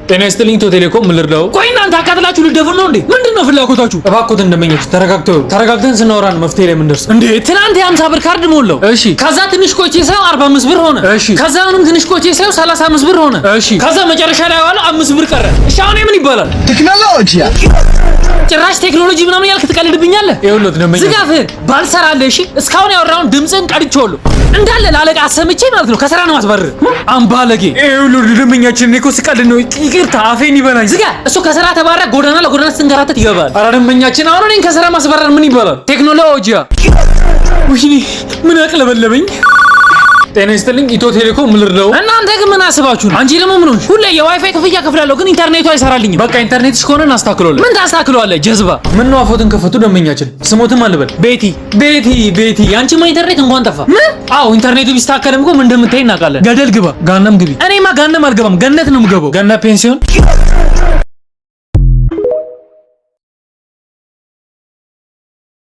ጤና ይስጥልኝ ኢትዮ ቴሌኮም ምን ልርዳው? ቆይ እናንተ አቃጥላችሁ ልደፍን ነው እንዴ? ምንድነው ፍላጎታችሁ? እባክዎት እንደመኛችሁ ተረጋግተን ስናወራ ነው መፍትሄ ላይ የምንደርስ። እንዴ ትናንት የ50 ብር ካርድ ሞላው። እሺ ከዛ ትንሽ ቆይቼ ሳይው 45 ብር ሆነ። እሺ ከዛ አሁንም ትንሽ ቆይቼ ሳይው 35 ብር ሆነ። እሺ ከዛ መጨረሻ ላይ ዋለው 5 ብር ቀረ። እሺ አሁን ምን ይባላል? ቴክኖሎጂ ጭራሽ ቴክኖሎጂ ምናምን ያልክ ትቀልድብኛለህ? ይኸውልዎት ደመኛ ዝጋፍህን ባልሰራልህ። እሺ እስካሁን ያወራውን ድምፅህን ቀድቼዋለሁ እንዳለ ላለቃ አሰምቼ ማለት ነው። ከስራ ነው ማስባረር አምባለጌ። ይኸውልዎት ደመኛችን እኔ እኮ ስቀልድ ነው። ይቅርታ አፌን ይበላኝ። ዝጋ። እሱ ከስራ ተባረ ጎዳና ለጎዳና ስትንከራተት ይገባል። ኧረ ደመኛችን አሁን እኔን ከስራ ማስባረር ምን ይባላል? ቴክኖሎጂያ ወይኔ ምን አቅለበለበኝ። ጤና ይስጥልኝ ኢትዮ ቴሌኮም ምን ልርዳው? እናንተ ግን ምን አስባችሁ ነው? አንቺ ደግሞ ምን ሆንሽ? ሁሌ የዋይፋይ ክፍያ ከፍላለሁ ግን ኢንተርኔቱ አይሰራልኝም። በቃ ኢንተርኔትሽ ከሆነ እናስተካክለዋለን። ምን ታስተካክለዋለህ? ጀዝባ ምን ነው አፎትን ከፈቱ ደመኛችን። ስሞትም አልበል ቤቲ ያንቺማ ኢንተርኔት እንኳን ጠፋ። ምን? አዎ ኢንተርኔቱ ቢስተካከልም እኮ ምን እንደምታይ እናውቃለን። ገደል ግባ፣ ጋናም ግቢ። እኔማ ጋናም አልገባም፣ ገነት ነው የምገባው። ገነት ፔንሲዮን